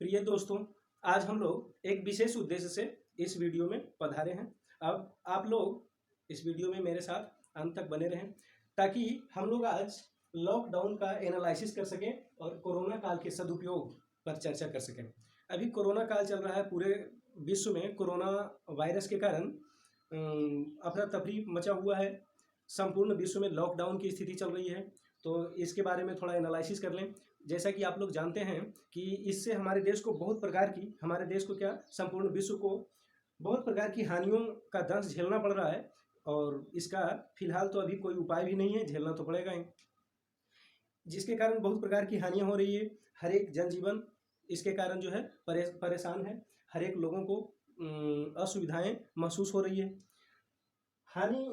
प्रिय दोस्तों, आज हम लोग एक विशेष उद्देश्य से इस वीडियो में पधारे हैं। अब आप लोग इस वीडियो में मेरे साथ अंत तक बने रहें ताकि हम लोग आज लॉकडाउन का एनालिसिस कर सकें और कोरोना काल के सदुपयोग पर चर्चा कर सकें। अभी कोरोना काल चल रहा है, पूरे विश्व में कोरोना वायरस के कारण अफरा तफरी मचा हुआ है। संपूर्ण विश्व में लॉकडाउन की स्थिति चल रही है, तो इसके बारे में थोड़ा एनालिसिस कर लें। जैसा कि आप लोग जानते हैं कि इससे हमारे देश को बहुत प्रकार की, हमारे देश को क्या, संपूर्ण विश्व को बहुत प्रकार की हानियों का दंश झेलना पड़ रहा है और इसका फिलहाल तो अभी कोई उपाय भी नहीं है, झेलना तो पड़ेगा ही, जिसके कारण बहुत प्रकार की हानियां हो रही है। हर एक जनजीवन इसके कारण जो है परेशान है। हर एक लोगों को असुविधाएं महसूस हो रही है। हानि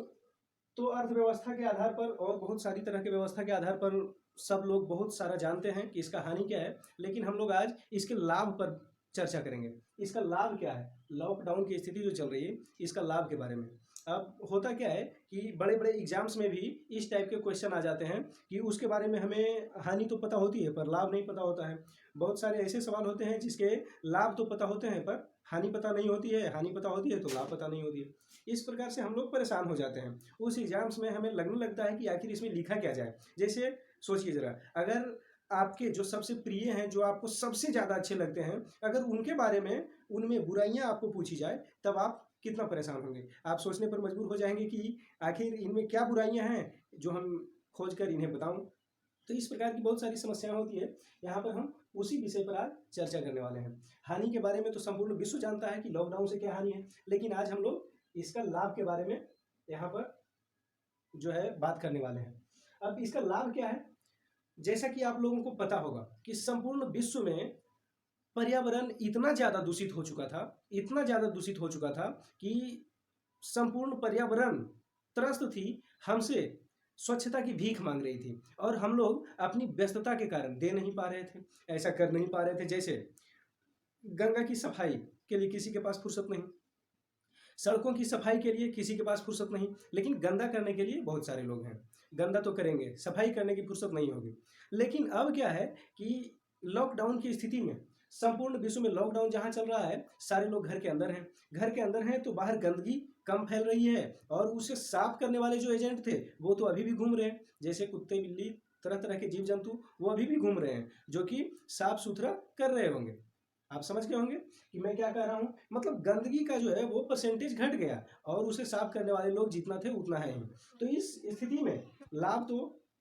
तो अर्थव्यवस्था के आधार पर और बहुत सारी तरह की व्यवस्था के आधार पर सब लोग बहुत सारा जानते हैं कि इसका हानि क्या है, लेकिन हम लोग आज इसके लाभ पर चर्चा करेंगे। इसका लाभ क्या है, लॉकडाउन की स्थिति जो चल रही है इसका लाभ के बारे में। अब होता क्या है कि बड़े बड़े एग्जाम्स में भी इस टाइप के क्वेश्चन आ जाते हैं कि उसके बारे में हमें हानि तो पता होती है पर लाभ नहीं पता होता है। बहुत सारे ऐसे सवाल होते हैं जिसके लाभ तो पता होते हैं पर हानि पता नहीं होती है, हानि पता होती है तो लाभ पता नहीं होती है। इस प्रकार से हम लोग परेशान हो जाते हैं। उस एग्जाम्स में हमें लगने लगता है कि आखिर इसमें लिखा क्या जाए। जैसे सोचिए जरा, अगर आपके जो सबसे प्रिय हैं, जो आपको सबसे ज़्यादा अच्छे लगते हैं, अगर उनके बारे में, उनमें बुराइयां आपको पूछी जाए तब आप कितना परेशान होंगे। आप सोचने पर मजबूर हो जाएंगे कि आखिर इनमें क्या बुराइयां हैं जो हम खोज कर इन्हें बताऊं। तो इस प्रकार की बहुत सारी समस्याएं होती है। यहाँ पर हम उसी विषय पर आज चर्चा करने वाले हैं। हानि के बारे में तो संपूर्ण विश्व जानता है कि लॉकडाउन से क्या हानि है, लेकिन आज हम लोग इसका लाभ के बारे में यहाँ पर जो है बात करने वाले हैं। अब इसका लाभ क्या है, जैसा कि आप लोगों को पता होगा कि संपूर्ण विश्व में पर्यावरण इतना ज्यादा दूषित हो चुका था, इतना ज्यादा दूषित हो चुका था कि संपूर्ण पर्यावरण त्रस्त थी, हमसे स्वच्छता की भीख मांग रही थी और हम लोग अपनी व्यस्तता के कारण दे नहीं पा रहे थे, ऐसा कर नहीं पा रहे थे। जैसे गंगा की सफाई के लिए किसी के पास फुर्सत नहीं, सड़कों की सफाई के लिए किसी के पास फुर्सत नहीं, लेकिन गंदा करने के लिए बहुत सारे लोग हैं। गंदा तो करेंगे, सफाई करने की फुर्सत नहीं होगी। लेकिन अब क्या है कि लॉकडाउन की स्थिति में, संपूर्ण विश्व में लॉकडाउन जहां चल रहा है, सारे लोग घर के अंदर हैं। घर के अंदर हैं तो बाहर गंदगी कम फैल रही है और उसे साफ करने वाले जो एजेंट थे वो तो अभी भी घूम रहे हैं। जैसे कुत्ते, बिल्ली, तरह तरह के जीव जंतु वो अभी भी घूम रहे हैं जो कि साफ सुथरा कर रहे होंगे। आप समझ गए होंगे कि मैं क्या कह रहा हूं। मतलब गंदगी का जो है वो परसेंटेज घट गया और उसे साफ करने वाले लोग जितना थे उतना है ही। तो इस स्थिति में लाभ तो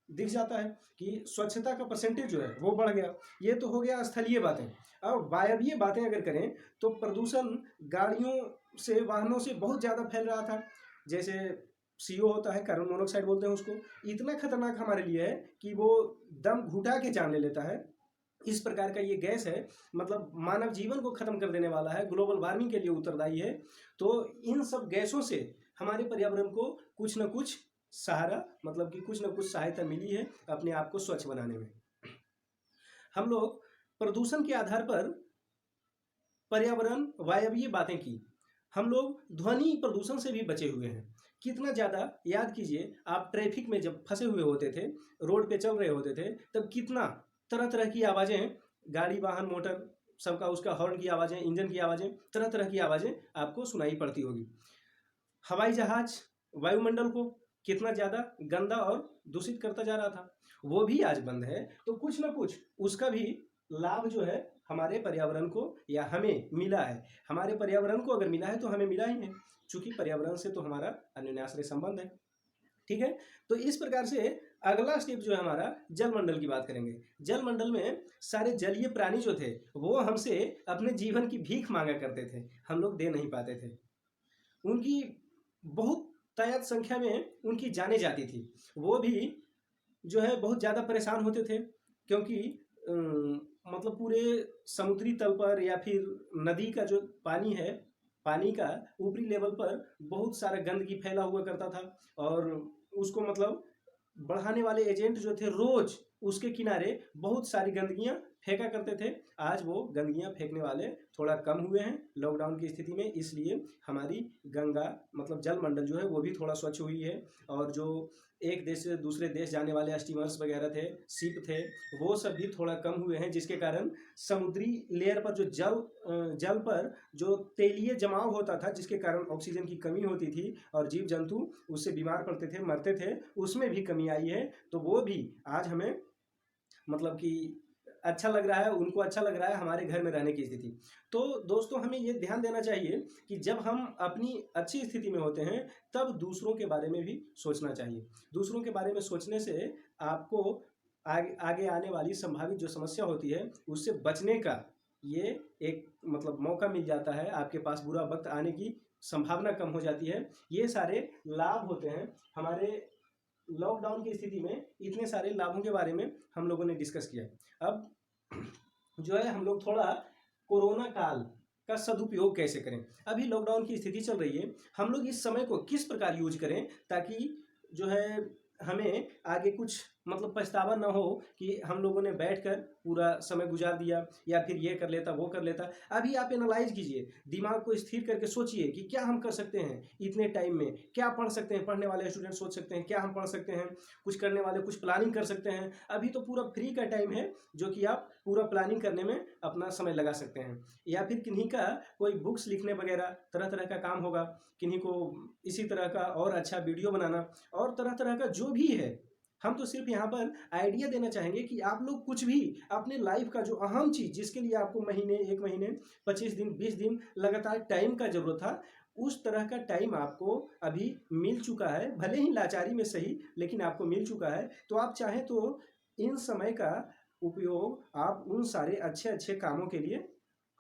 दिख जाता है कि स्वच्छता का परसेंटेज जो है वो बढ़ गया। ये तो हो गया स्थलीय बातें। अब वायवीय बातें अगर करें तो प्रदूषण गाड़ियों से, वाहनों से बहुत ज्यादा फैल रहा था। जैसे CO होता है, कार्बन मोनोऑक्साइड बोलते हैं उसको, इतना खतरनाक हमारे लिए है कि वो दम घुटा के जान ले लेता है। इस प्रकार का ये गैस है, मतलब मानव जीवन को खत्म कर देने वाला है, ग्लोबल वार्मिंग के लिए उत्तरदायी है। तो इन सब गैसों से हमारे पर्यावरण को कुछ न कुछ सहारा, मतलब कि कुछ न कुछ सहायता मिली है अपने आप को स्वच्छ बनाने में। हम लोग प्रदूषण के आधार पर पर्यावरण वायवीय बातें की, हम लोग ध्वनि प्रदूषण से भी बचे हुए हैं। कितना ज़्यादा, याद कीजिए, आप ट्रैफिक में जब फंसे हुए होते थे, रोड पे चल रहे होते थे, तब कितना तरह तरह की आवाज़ें, गाड़ी, वाहन, मोटर, सबका उसका हॉर्न की आवाज़ें, इंजन की आवाज़ें, तरह तरह की आवाज़ें आपको सुनाई पड़ती होगी। हवाई जहाज वायुमंडल को कितना ज़्यादा गंदा और दूषित करता जा रहा था, वो भी आज बंद है। तो कुछ ना कुछ उसका भी लाभ जो है हमारे पर्यावरण को या हमें मिला है। हमारे पर्यावरण को अगर मिला है तो हमें मिला ही है, क्योंकि पर्यावरण से तो हमारा अन्योन्याश्रय संबंध है। ठीक है, तो इस प्रकार से अगला स्टेप जो है हमारा, जलमंडल की बात करेंगे। जलमंडल में सारे जलीय प्राणी जो थे वो हमसे अपने जीवन की भीख मांगा करते थे, हम लोग दे नहीं पाते थे। उनकी बहुत तायत संख्या में उनकी जाने जाती थी। वो भी जो है बहुत ज़्यादा परेशान होते थे, क्योंकि मतलब पूरे समुद्री तल पर या फिर नदी का जो पानी है, पानी का ऊपरी लेवल पर बहुत सारा गंदगी फैला हुआ करता था और उसको मतलब बढ़ाने वाले एजेंट जो थे रोज उसके किनारे बहुत सारी गंदगियां फेंका करते थे, आज वो गंदगियाँ फेंकने वाले थोड़ा कम हुए हैं लॉकडाउन की स्थिति में, इसलिए हमारी गंगा मतलब जल मंडल जो है वो भी थोड़ा स्वच्छ हुई है। और जो एक देश से दूसरे देश जाने वाले स्टीमर्स वगैरह थे, शिप थे, वो सब भी थोड़ा कम हुए हैं, जिसके कारण समुद्री लेयर पर जो जल पर जो तेलीय जमाव होता था, जिसके कारण ऑक्सीजन की कमी होती थी और जीव जंतु उससे बीमार पड़ते थे, मरते थे, उसमें भी कमी आई है। तो वो भी आज हमें मतलब कि अच्छा लग रहा है, उनको अच्छा लग रहा है हमारे घर में रहने की स्थिति। तो दोस्तों हमें ये ध्यान देना चाहिए कि जब हम अपनी अच्छी स्थिति में होते हैं तब दूसरों के बारे में भी सोचना चाहिए। दूसरों के बारे में सोचने से आपको आगे आगे आने वाली संभावित जो समस्या होती है उससे बचने का ये एक मतलब मौका मिल जाता है, आपके पास बुरा वक्त आने की संभावना कम हो जाती है। ये सारे लाभ होते हैं हमारे लॉकडाउन की स्थिति में। इतने सारे लाभों के बारे में हम लोगों ने डिस्कस किया। अब जो है हम लोग थोड़ा कोरोना काल का सदुपयोग कैसे करें। अभी लॉकडाउन की स्थिति चल रही है, हम लोग इस समय को किस प्रकार यूज करें ताकि जो है हमें आगे कुछ मतलब पछतावा ना हो कि हम लोगों ने बैठकर पूरा समय गुजार दिया या फिर ये कर लेता वो कर लेता। अभी आप एनालाइज कीजिए, दिमाग को स्थिर करके सोचिए कि क्या हम कर सकते हैं इतने टाइम में, क्या पढ़ सकते हैं, पढ़ने वाले स्टूडेंट सोच सकते हैं क्या हम पढ़ सकते हैं, कुछ करने वाले कुछ प्लानिंग कर सकते हैं। अभी तो पूरा फ्री का टाइम है जो कि आप पूरा प्लानिंग करने में अपना समय लगा सकते हैं, या फिर किन्हीं का कोई बुक्स लिखने वगैरह तरह तरह का काम होगा, किन्हीं को इसी तरह का और अच्छा वीडियो बनाना और तरह तरह का जो भी है। हम तो सिर्फ यहाँ पर आइडिया देना चाहेंगे कि आप लोग कुछ भी अपने लाइफ का जो अहम चीज़ जिसके लिए आपको महीने 1 महीने 25 दिन 20 दिन लगातार टाइम का जरूरत था, उस तरह का टाइम आपको अभी मिल चुका है, भले ही लाचारी में सही लेकिन आपको मिल चुका है। तो आप चाहें तो इन समय का उपयोग आप उन सारे अच्छे अच्छे कामों के लिए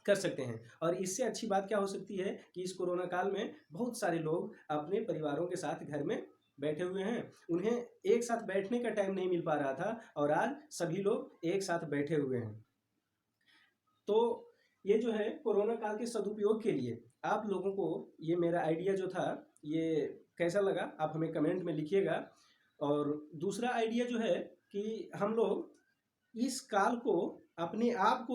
कर सकते हैं। और इससे अच्छी बात क्या हो सकती है कि इस कोरोना काल में बहुत सारे लोग अपने परिवारों के साथ घर में बैठे हुए हैं, उन्हें एक साथ बैठने का टाइम नहीं मिल पा रहा था और आज सभी लोग एक साथ बैठे हुए हैं। तो ये जो है कोरोना काल के सदुपयोग के लिए आप लोगों को ये मेरा आइडिया जो था ये कैसा लगा आप हमें कमेंट में लिखिएगा। और दूसरा आइडिया जो है कि हम लोग इस काल को अपने आप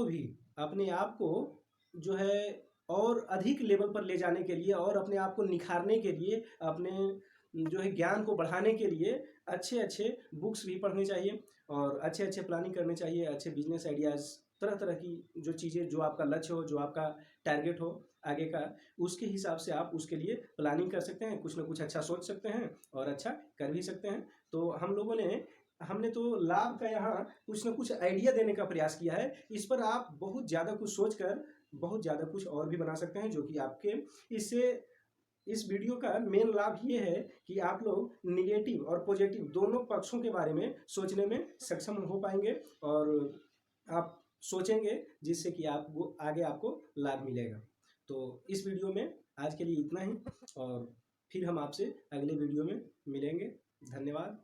को जो है और अधिक लेवल पर ले जाने के लिए और अपने आप को निखारने के लिए, अपने जो है ज्ञान को बढ़ाने के लिए अच्छे अच्छे बुक्स भी पढ़ने चाहिए और अच्छे अच्छे प्लानिंग करने चाहिए, अच्छे बिजनेस आइडियाज़, तरह तरह की जो चीज़ें जो आपका लक्ष्य हो, जो आपका टारगेट हो आगे का, उसके हिसाब से आप उसके लिए प्लानिंग कर सकते हैं, कुछ ना कुछ अच्छा सोच सकते हैं और अच्छा कर भी सकते हैं। तो हमने तो लाभ का यहाँ कुछ ना कुछ आइडिया देने का प्रयास किया है। इस पर आप बहुत ज़्यादा कुछ सोचकर बहुत ज़्यादा कुछ और भी बना सकते हैं, जो कि आपके इससे इस वीडियो का मेन लाभ ये है कि आप लोग निगेटिव और पॉजिटिव दोनों पक्षों के बारे में सोचने में सक्षम हो पाएंगे और आप सोचेंगे जिससे कि आपको आगे आपको लाभ मिलेगा। तो इस वीडियो में आज के लिए इतना ही और फिर हम आपसे अगले वीडियो में मिलेंगे। धन्यवाद।